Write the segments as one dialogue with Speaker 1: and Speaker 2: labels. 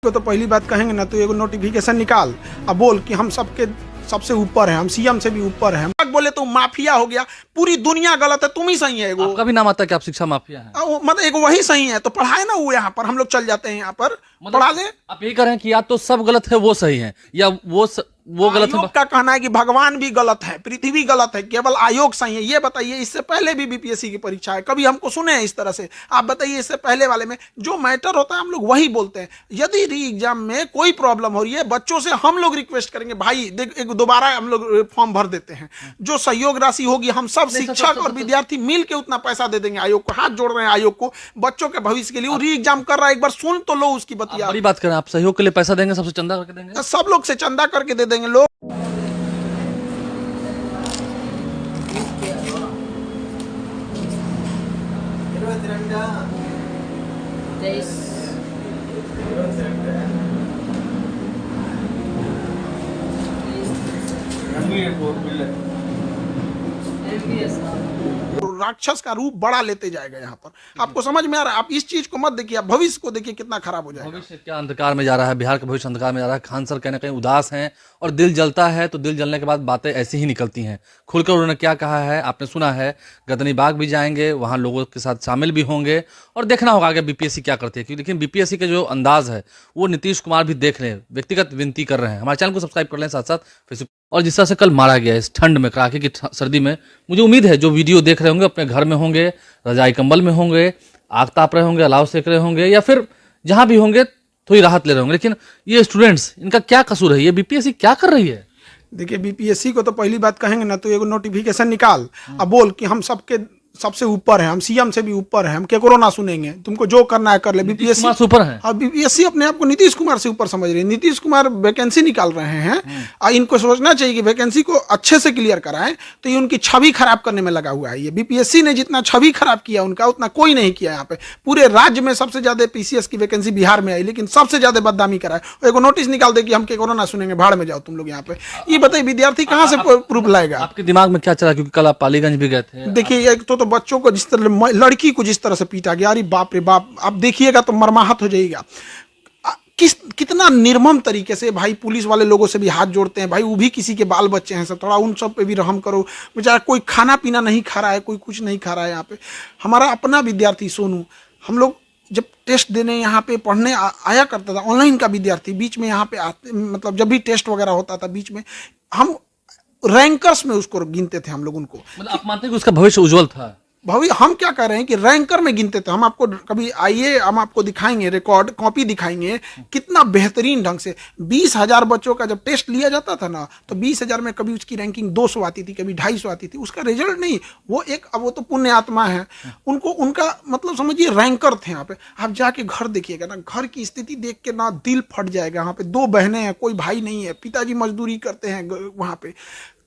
Speaker 1: को तो पहली बात कहेंगे ना तो एगो नोटिफिकेशन निकाल अब बोल कि हम सबके सबसे ऊपर हैं, हम सीएम से भी ऊपर हैं। हम बोले तो माफिया हो गया, पूरी दुनिया गलत है, तुम ही सही है।
Speaker 2: आपका भी नाम आता है कि आप शिक्षा माफिया हैं?
Speaker 1: मतलब एक वही सही है तो पढ़ाए ना वो, यहाँ पर हम लोग चल जाते हैं, यहाँ पर पढ़ा ले।
Speaker 2: आप यही कह रहे हैं कि या तो सब गलत है वो सही है, या वो गलत है?
Speaker 1: आयोग का कहना है कि भगवान भी गलत है, पृथ्वी गलत है, केवल आयोग सही है। ये बताइए, इससे पहले भी बीपीएससी की परीक्षा है, कभी हमको सुने हैं इस तरह से? आप बताइए, इससे पहले वाले में जो मैटर होता है हम लोग वही बोलते हैं। यदि री एग्जाम में कोई प्रॉब्लम हो रही है, बच्चों से हम लोग रिक्वेस्ट करेंगे, भाई देख एक दोबारा हम लोग फॉर्म भर देते हैं, जो सहयोग राशि होगी हम सब शिक्षक और विद्यार्थी मिल के उतना पैसा दे देंगे आयोग को। हाथ जोड़ रहे हैं आयोग को, बच्चों के भविष्य के लिए। री एग्जाम कर रहा है, एक बार सुन तो लो उसकी बतिया।
Speaker 2: बड़ी बात करें, आप सहयोग के लिए पैसा देंगे, सबसे चंदा करके देंगे?
Speaker 1: सब लोग से चंदा करके दे देंगे लोग। राक्षस का रूप बड़ा लेते जाएगा यहाँ पर। आपको समझ में आ रहा है? आप इस चीज को मत देखिए, आप भविष्य को देखिए कितना खराब हो जाएगा।
Speaker 2: भविष्य क्या अंधकार में जा रहा है, बिहार का भविष्य अंधकार में जा रहा है। खान सर कहीं ना कहीं उदास हैं और दिल जलता है, तो दिल जलने के बाद बातें ऐसी ही निकलती हैं। खुलकर उन्होंने क्या कहा है आपने सुना है। गदनी बाग भी जाएंगे, वहां लोगों के साथ शामिल भी होंगे और देखना होगा आगे बीपीएससी क्या करती है। क्योंकि लेकिन बीपीएससी का जो अंदाज है वो नीतीश कुमार भी देख लें, व्यक्तिगत विनती कर रहे हैं। हमारे चैनल को सब्सक्राइब कर लें, साथ साथ फेसबुक। और जिस तरह से कल मारा गया इस ठंड में, कड़ाके की सर्दी में, मुझे उम्मीद है जो वीडियो देख रहे होंगे अपने घर में होंगे, रजाई कंबल में होंगे, आग ताप रहे होंगे, अलाव सेक रहे होंगे, या फिर जहां भी होंगे थोड़ी राहत ले रहे होंगे। लेकिन ये स्टूडेंट्स, इनका क्या कसूर है? ये बीपीएससी क्या कर रही है?
Speaker 1: देखिए, बीपीएससी को तो पहली बात कहेंगे ना तो एगो नोटिफिकेशन निकाल अब बोल कि हम सबके सबसे ऊपर है, हम सीएम से भी ऊपर है, हम केकरो ना सुनेंगे, तुमको जो करना है कर ले। बीपीएससी
Speaker 2: ऊपर है
Speaker 1: और बीपीएससी अपने आप को नीतीश कुमार से ऊपर समझ रही है। नीतीश कुमार वैकेंसी निकाल रहे हैं और इनको सोचना चाहिए कि वैकेंसी को अच्छे से क्लियर कराएं, तो ये उनकी छवि खराब करने में लगा हुआ है। ये बीपीएससी ने जितना छवि खराब किया उनका, उतना कोई नहीं किया। यहाँ पे पूरे राज्य में सबसे ज्यादा पीसीएस की वैकेंसी बिहार में आई, लेकिन सबसे ज्यादा बदनामी कराए। एक नोटिस निकाल दे कि हम केकरो ना सुनेंगे, भाड़ में जाओ तुम लोग। यहाँ पे ये बताइए विद्यार्थी कहाँ से प्रूफ लाएगा?
Speaker 2: आपके दिमाग में क्या चला? क्योंकि कल आप पालीगंज भी गए थे।
Speaker 1: देखिए, एक तो बच्चों को जिस तरह, लड़की को जिस तरह से पीटा गया, अरे बाप रे बाप, आप देखिएगा तो मर्माहत हो जाइएगा। कितना निर्मम तरीके से भाई पुलिस वाले लोगों से भी हाथ जोड़ते हैं। भाई वो भी किसी के बाल बच्चे हैं, सब थोड़ा उन सब पे भी रहम करो। बेचारा कोई खाना पीना नहीं खा रहा है, कोई कुछ नहीं खा रहा है। यहाँ पे हमारा अपना विद्यार्थी सोनू, हम लोग जब टेस्ट देने यहाँ पे पढ़ने आया करता था, ऑनलाइन का विद्यार्थी, बीच में यहाँ पे आते, मतलब जब भी टेस्ट वगैरह होता था बीच में, हम रैंकर्स में उसको गिनते थे हम लोग उनको।
Speaker 2: मतलब आप मानते हैं कि उसका भविष्य उज्जवल था?
Speaker 1: भविष्य हम क्या कह रहे हैं कि रैंकर में गिनते थे हम। आपको कभी आइए, हम आपको दिखाएंगे, रिकॉर्ड कॉपी दिखाएंगे, कितना बेहतरीन ढंग से 20,000 बच्चों का जब टेस्ट लिया जाता था ना, तो 20,000 में कभी उसकी रैंकिंग 200 आती थी, कभी 250 आती थी। उसका रिजल्ट नहीं, वो एक, अब वो तो पुण्य आत्मा है, उनको उनका मतलब समझिए रैंकर थे। यहाँ पे आप जाके घर देखिएगा ना, घर की स्थिति देख के ना दिल फट जाएगा। यहाँ पे 2 बहनें हैं, कोई भाई नहीं है, पिताजी मजदूरी करते हैं वहाँ पे,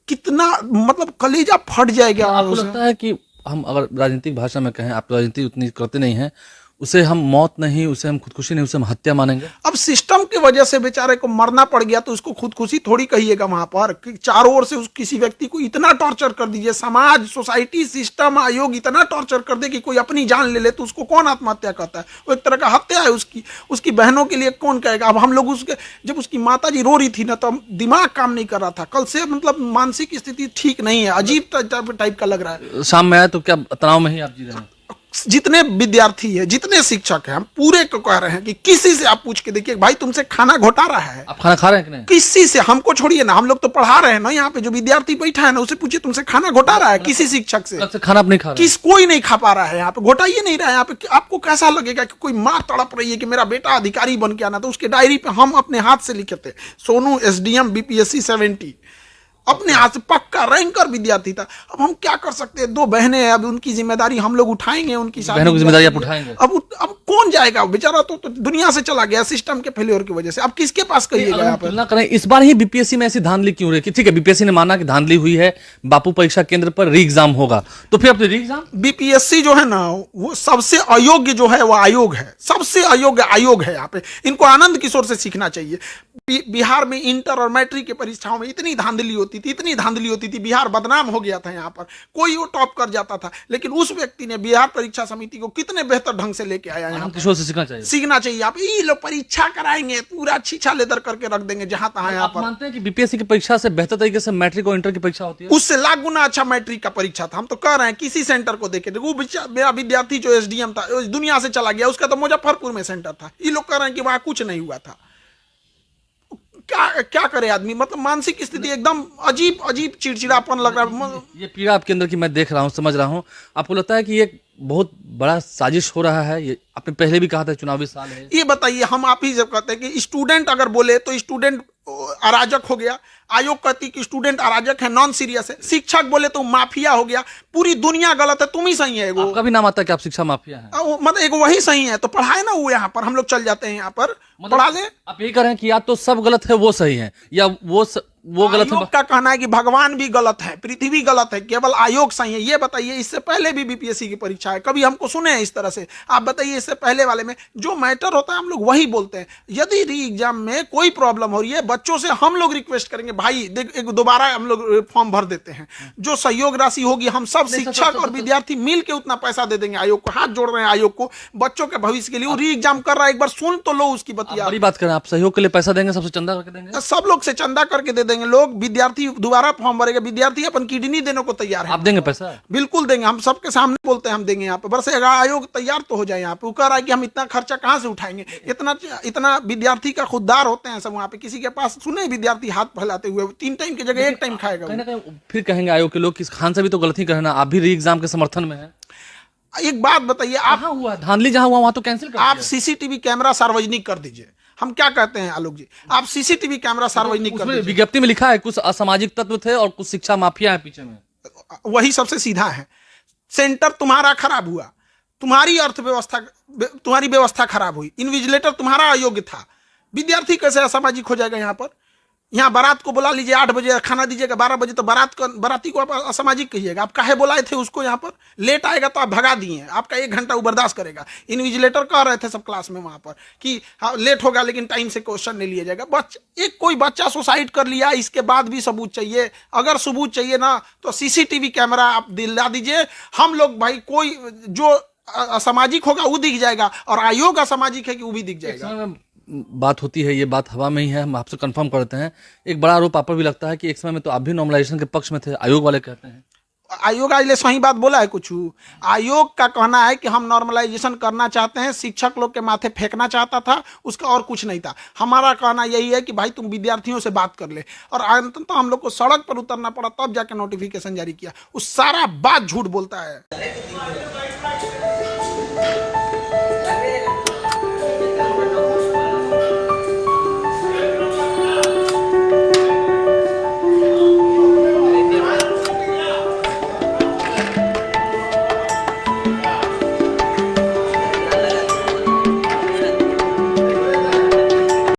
Speaker 1: कितना मतलब कलेजा फट जाएगा।
Speaker 2: आपको लगता है कि हम अगर राजनीतिक भाषा में कहें, आप राजनीति उतनी करते नहीं हैं, उसे हम मौत नहीं, उसे हम खुदकुशी नहीं, उसे हम हत्या मानेंगे?
Speaker 1: अब सिस्टम की वजह से बेचारे को मरना पड़ गया तो उसको खुदकुशी थोड़ी कहिएगा। वहां पर चारों ओर से किसी व्यक्ति को इतना टॉर्चर कर दीजिए, समाज, सोसाइटी, सिस्टम, आयोग इतना टॉर्चर कर दे कि कोई अपनी जान ले ले, तो उसको कौन आत्महत्या करता है? वो एक तरह का हत्या है उसकी बहनों के लिए कौन कहेगा? अब हम लोग उसके, जब उसकी माता जी रो रही थी ना, तो दिमाग काम नहीं कर रहा था। कल से मतलब मानसिक स्थिति ठीक नहीं है, अजीब टाइप का लग रहा है।
Speaker 2: शाम में आया तो क्या तनाव में ही आप जी रहे हैं?
Speaker 1: जितने विद्यार्थी है, जितने शिक्षक हैं, हम पूरे को कह रहे हैं कि किसी से आप पूछ के देखिए, भाई तुमसे खाना घोटा रहा है?
Speaker 2: आप खाना खा रहे हैं कि नहीं?
Speaker 1: किसी से, हमको छोड़िए ना, हम लोग तो पढ़ा रहे हैं ना, यहाँ पे जो विद्यार्थी बैठा है ना, उसे पूछिए तुमसे खाना घोटा रहा है? किसी शिक्षक से
Speaker 2: खाना आप नहीं खा रहे?
Speaker 1: कोई नहीं खा पा रहा है यहाँ पे, घोटाइए नहीं रहा है यहाँ पे। आपको कैसा लगेगा कि कोई माँ तड़प रही है कि मेरा बेटा अधिकारी बन के आना? तो उसके डायरी पे हम अपने हाथ से लिखे थे, सोनू एसडीएम बीपीएससी 70, अपने हाथ से, पक्का रैंकर विद्यार्थी था। अब हम क्या कर सकते हैं? 2 बहनें हैं, अब उनकी जिम्मेदारी हम लोग उठाएंगे, उनकी
Speaker 2: बहनों की जिम्मेदारी आप उठाएंगे?
Speaker 1: अब कौन जाएगा? बेचारा तो दुनिया से चला गया सिस्टम के फेलियर की वजह से। अब किसके पास कहिएगा? यहाँ पर
Speaker 2: तुलना करें, इस बार ही बीपीएससी में ऐसी धांधली क्यों रही? ठीक है, बीपीएससी ने माना कि धांधली हुई है, बापू परीक्षा केंद्र पर री एग्जाम होगा, तो फिर अब री एग्जाम,
Speaker 1: बीपीएससी जो है ना, वो सबसे अयोग्य जो है वो आयोग है, सबसे अयोग्य आयोग है। यहाँ पे इनको आनंद किशोर से सीखना चाहिए। बिहार में इंटर और मैट्रिक की परीक्षाओं में इतनी धांधली होती होती थी, इतनी धांधली होती थी, बिहार बदनाम हो गया था यहाँ पर, कोई वो टॉप कर जाता था। लेकिन उस व्यक्ति ने बिहार परीक्षा समिति को कितने बेहतर ढंग से लेके आया यहाँ
Speaker 2: किशोर से सीखना चाहिए।
Speaker 1: सीखना चाहिए। आप ये लोग परीक्षा कराएंगे, पूरा छीछा लेदर करके रख देंगे जहां तहां यहाँ
Speaker 2: आप
Speaker 1: पर।
Speaker 2: मानते हैं कि बीपीएससी की परीक्षा से बेहतर तरीके से मैट्रिक और इंटर की परीक्षा होती है?
Speaker 1: उससे लाख गुना अच्छा मैट्रिक का परीक्षा था। हम तो कह रहे हैं किसी सेंटर को देखे, देखो मेरा विद्यार्थी जो एसडीएम था दुनिया से चला गया, उसका तो मुजफ्फरपुर में सेंटर था। ये लोग कह रहे हैं कि वहां कुछ नहीं हुआ था। क्या क्या करे आदमी, मतलब मानसिक स्थिति एकदम अजीब अजीब चिड़चिड़ापन लग रहा है।
Speaker 2: ये पीड़ा आपके अंदर की मैं देख रहा हूँ, समझ रहा हूँ। आपको लगता है कि ये बहुत बड़ा साजिश हो रहा है? ये आपने पहले भी कहा था, चुनावी साल है।
Speaker 1: ये बताइए, हम आप ही जब कहते हैं कि स्टूडेंट अगर बोले तो स्टूडेंट अराजक हो गया, आयोग कहती कि स्टूडेंट अराजक है, नॉन सीरियस है, शिक्षक बोले तो माफिया हो गया, पूरी दुनिया गलत है, तुम ही सही है।
Speaker 2: आपका भी नाम आता है कि आप शिक्षा माफिया हैं?
Speaker 1: मतलब एक वही सही है तो पढ़ाए ना वो, यहाँ पर हम लोग चल जाते हैं, यहाँ पर पढ़ा ले।
Speaker 2: आप यही कह रहे हैं कि या तो सब गलत है वो सही है, या वो गलत है?
Speaker 1: आयोग का कहना है कि भगवान भी गलत है, पृथ्वी गलत है, केवल आयोग सही है। ये बताइए, इससे पहले भी बीपीएससी की परीक्षा है, कभी हमको सुने हैं इस तरह से? आप बताइए, इससे पहले वाले में जो मैटर होता है हम लोग वही बोलते हैं। यदि री एग्जाम में कोई प्रॉब्लम हो रही है, बच्चों से हम लोग रिक्वेस्ट करेंगे, भाई देख एक दोबारा हम लोग फॉर्म भर देते हैं, जो सहयोग राशि होगी हम सब शिक्षक और विद्यार्थी मिल के उतना पैसा दे देंगे आयोग को। हाथ जोड़ रहे हैं आयोग को बच्चों के भविष्य के लिए। वो री एग्जाम कर रहा है, एक बार सुन तो लो उसकी बतिया।
Speaker 2: बड़ी बात करें, आप सहयोग के लिए पैसा देंगे, सबसे चंदा करके देंगे?
Speaker 1: सब लोग से चंदा करके दे देंगे लोग। विद्यार्थी दोबारा फॉर्म भरेगा, विद्यार्थी अपन किडनी देने को तैयार है।
Speaker 2: आप देंगे पैसा?
Speaker 1: बिल्कुल देंगे, हम सबके सामने बोलते हैं हम देंगे। यहाँ पे बस आयोग तैयार तो हो जाए। यहाँ पे वो कह रहा है कि हम इतना खर्चा कहाँ से उठाएंगे, इतना विद्यार्थी का खुददार होते हैं सब वहाँ पे। किसी के पास सुने विद्यार्थी हाथ फैलाते हुए 3 टाइम की जगह 1 टाइम खाएगा।
Speaker 2: कहीं ना कहीं फिर कहेंगे आयोग के लोग कि खान से भी तो गलती कर, आप भी री एग्जाम के समर्थन में है।
Speaker 1: एक बात बताइए, आप
Speaker 2: हुआ धांधली जहां हुआ वहां तो कैंसिल कर
Speaker 1: आप सीसीटीवी कैमरा सार्वजनिक कर दीजिए। हम क्या कहते हैं आलोक जी, आप सीसीटीवी कैमरा सार्वजनिक कर दीजिए।
Speaker 2: विज्ञप्ति में लिखा है कुछ असामाजिक तत्व थे और कुछ शिक्षा माफिया है पीछे में।
Speaker 1: वही सबसे सीधा है। सेंटर तुम्हारा खराब हुआ, तुम्हारी अर्थव्यवस्था, तुम्हारी व्यवस्था खराब हुई, इन्विजिलेटर तुम्हारा अयोग्य था, विद्यार्थी कैसे असामाजिक हो जाएगा? यहाँ पर यहाँ बारात को बुला लीजिए, 8 बजे खाना दीजिएगा, 12 बजे तो बाराती को आप असामाजिक कहिएगा। आप काहे बुलाए थे उसको? यहाँ पर लेट आएगा तो आप भगा दिए, आपका 1 घंटा वो बर्दाश्त करेगा। इन्विजिलेटर कह रहे थे सब क्लास में वहाँ पर कि हाँ लेट होगा लेकिन टाइम से क्वेश्चन नहीं लिया जाएगा। कोई बच्चा सुसाइड कर लिया, इसके बाद भी सबूत चाहिए। अगर सबूत चाहिए ना तो सीसीटीवी कैमरा आप दिला दीजिए। हम लोग भाई, कोई जो असामाजिक होगा वो दिख जाएगा, और आयोग असामाजिक है कि वो भी दिख जाएगा।
Speaker 2: बात होती है, ये बात हवा में ही है, हम आपसे कंफर्म करते हैं। एक बड़ा आरोप आप पर भी लगता है कि एक समय में तो आप भी नॉर्मलाइजेशन के पक्ष में थे, आयोग वाले कहते हैं।
Speaker 1: आयोग आज ले सही बात बोला है कुछ? आयोग का कहना है कि हम नॉर्मलाइजेशन करना चाहते हैं, शिक्षक लोग के माथे फेंकना चाहता था, उसका और कुछ नहीं था। हमारा कहना यही है कि भाई तुम विद्यार्थियों से बात कर ले, और अंततः हम लोग को सड़क पर उतरना पड़ा तब जाके नोटिफिकेशन जारी किया। उस सारा बात झूठ बोलता है।